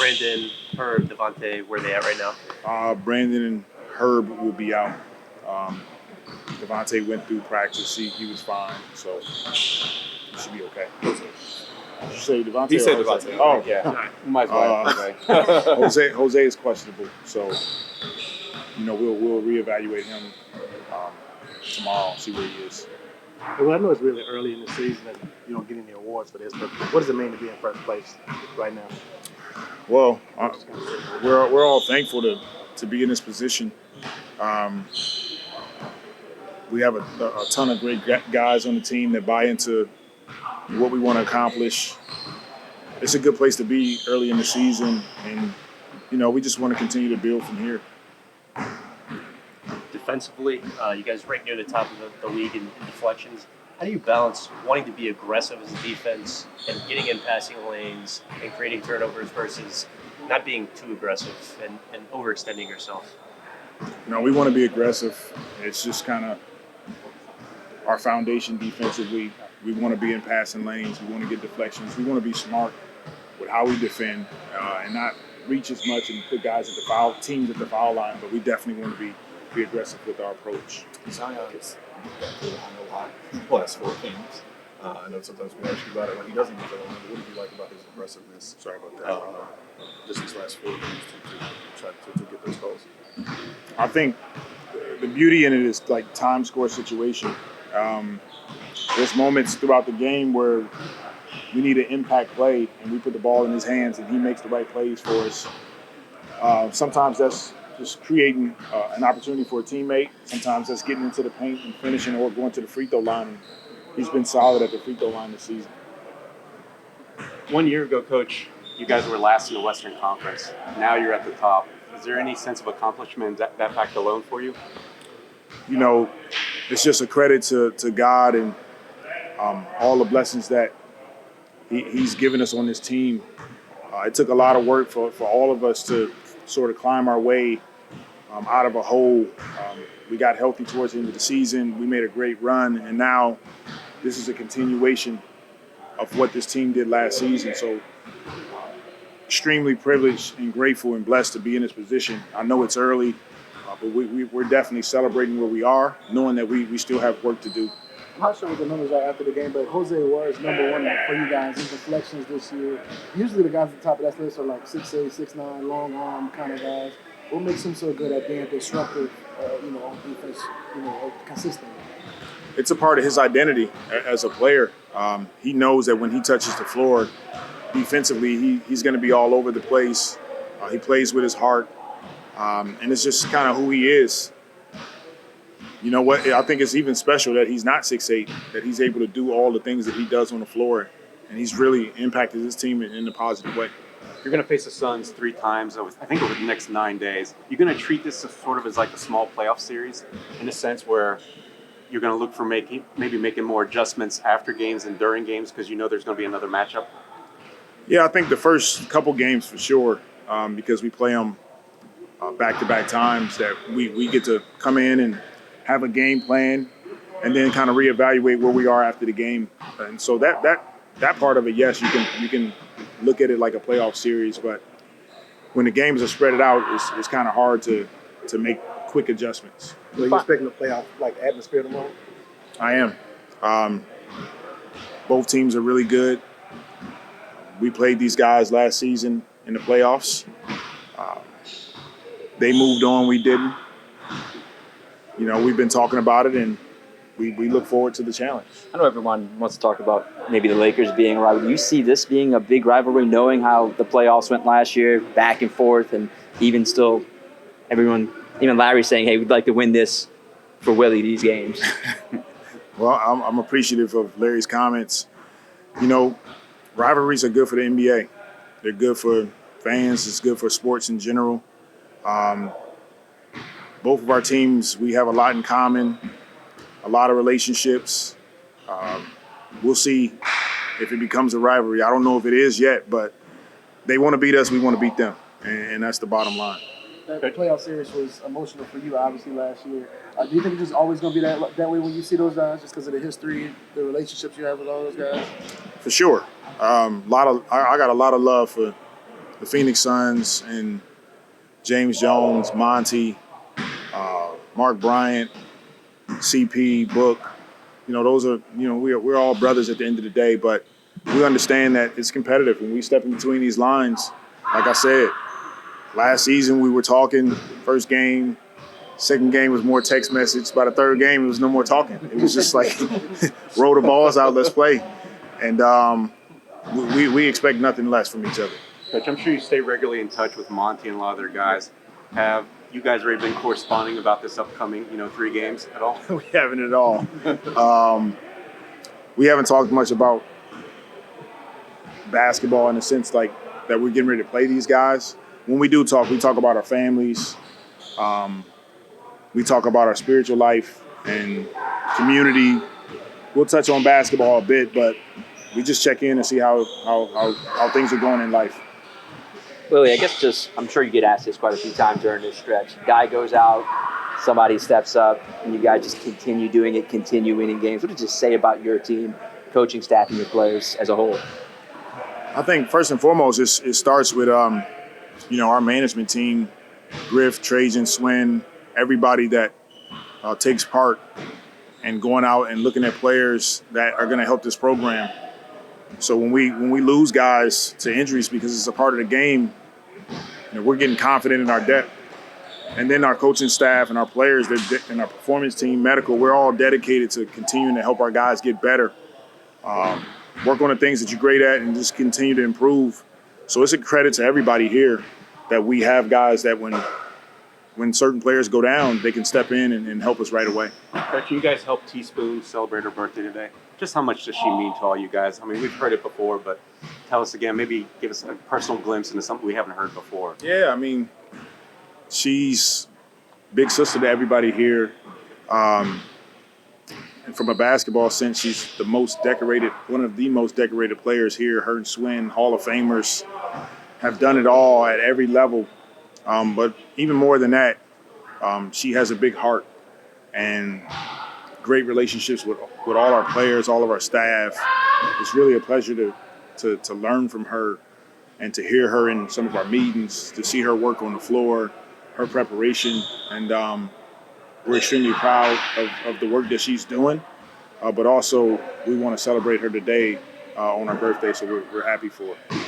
Brandon, Herb, Devonte, where are they at right now? Brandon and Herb will be out. Devonte went through practice. He was fine, so he should be okay. Did you say Devonte? He said Devonte. Oh, yeah. Might as well. Jose is questionable, so we'll reevaluate him tomorrow, see where he is. Well, I know it's really early in the season and you don't get any awards for this, but what does it mean to be in first place right now? Well, we're all thankful to be in this position. We have a ton of great guys on the team that buy into what we want to accomplish. It's a good place to be early in the season, and we just want to continue to build from here. Defensively, you guys right near the top of the league in deflections. How do you balance wanting to be aggressive as a defense and getting in passing lanes and creating turnovers versus not being too aggressive and overextending yourself? We want to be aggressive. It's just kind of our foundation defensively. We want to be in passing lanes. We want to get deflections. We want to be smart with how we defend and not reach as much and put guys at the teams at the foul line, but we definitely want to be aggressive with our approach. Zion is on a lot the last 4 games. I know sometimes we ask you about it when he doesn't use it. What do you like about his aggressiveness? Sorry about that. Just his last 4 games to try to get those goals. I think the beauty in it is like time score situation. There's moments throughout the game where we need an impact play and we put the ball in his hands and he makes the right plays for us. Sometimes that's just creating an opportunity for a teammate. Sometimes that's getting into the paint and finishing or going to the free throw line. And he's been solid at the free throw line this season. 1 year ago, Coach, you guys were last in the Western Conference. Now you're at the top. Is there any sense of accomplishment that fact alone for you? It's just a credit to God and all the blessings that he's given us on this team. It took a lot of work for all of us to sort of climb our way out of a hole. We got healthy towards the end of the season. We made a great run, and now this is a continuation of what this team did last season. So extremely privileged and grateful and blessed to be in this position. I know it's early, but we're definitely celebrating where we are, knowing that we still have work to do. I'm not sure what the numbers are after the game, but Jose was number 1 for you guys in deflections this year. Usually the guys at the top of that list are like 6'8", 6'9", long arm kind of guys. What makes him so good at being disruptive, on defense, consistently? It's a part of his identity as a player. He knows that when he touches the floor, defensively, he's going to be all over the place. He plays with his heart, and it's just kind of who he is. You know what? I think it's even special that he's not 6'8", that he's able to do all the things that he does on the floor, and he's really impacted his team in a positive way. You're going to face the Suns 3 times, I think, over the next 9 days. You're going to treat this as like a small playoff series in a sense where you're going to look for maybe making more adjustments after games and during games because there's going to be another matchup? Yeah, I think the first couple games for sure because we play them back-to-back times that we get to come in and have a game plan and then kind of reevaluate where we are after the game. And so that part of it, yes, you can look at it like a playoff series, but when the games are spread out, it's kind of hard to make quick adjustants. Well, you're expecting a playoff atmosphere tomorrow? I am. Both teams are really good. We played these guys last season in the playoffs. They moved on, we didn't. We've been talking about it, and we look forward to the challenge. I know everyone wants to talk about maybe the Lakers being a rival. Do you see this being a big rivalry, knowing how the playoffs went last year, back and forth, and even still everyone, even Larry saying, hey, we'd like to win this for Willie, these games? Well, I'm appreciative of Larry's comments. Rivalries are good for the NBA. They're good for fans. It's good for sports in general. Both of our teams, we have a lot in common, a lot of relationships. We'll see if it becomes a rivalry. I don't know if it is yet, but they want to beat us, we want to beat them, and that's the bottom line. That playoff series was emotional for you, obviously, last year. Do you think it's just always going to be that way when you see those guys, just because of the history, the relationships you have with all those guys? For sure. I got a lot of love for the Phoenix Suns and James Jones, Monty, Mark Bryant, CP, Book. Those are, we're all brothers at the end of the day, but we understand that it's competitive. When we step in between these lines, like I said, last season we were talking, first game, second game was more text message. By the third game, it was no more talking. It was just like, roll the balls out, let's play. And we expect nothing less from each other. Coach, I'm sure you stay regularly in touch with Monty and a lot of their guys. Have you guys already been corresponding about this upcoming, 3 games at all? We haven't at all. We haven't talked much about basketball in the sense like that we're getting ready to play these guys. When we do talk, we talk about our families. We talk about our spiritual life and community. We'll touch on basketball a bit, but we just check in and see how things are going in life. Willie, I guess I'm sure you get asked this quite a few times during this stretch. Guy goes out, somebody steps up, and you guys just continue doing it, continue winning games. What does it say about your team, coaching staff, and your players as a whole? I think first and foremost, it starts with our management team, Griff, Trajan, Swin, everybody that takes part and going out and looking at players that are going to help this program. So when we lose guys to injuries because it's a part of the game, we're getting confident in our depth. And then our coaching staff and our players and our performance team, medical, we're all dedicated to continuing to help our guys get better, work on the things that you're great at, and just continue to improve. So it's a credit to everybody here that we have guys that when certain players go down, they can step in and help us right away. Coach, you guys helped Teaspoon celebrate her birthday today. Just how much does she mean to all you guys? I mean, we've heard it before, but tell us again, maybe give us a personal glimpse into something we haven't heard before. Yeah, I mean, she's big sister to everybody here. And from a basketball sense, she's one of the most decorated players here. Her and Swin, Hall of Famers, have done it all at every level. But even more than that, she has a big heart and great relationships with all our players, all of our staff. It's really a pleasure to learn from her and to hear her in some of our meetings, to see her work on the floor, her preparation. And we're extremely proud of the work that she's doing. But also, we want to celebrate her today on her birthday, so we're happy for her.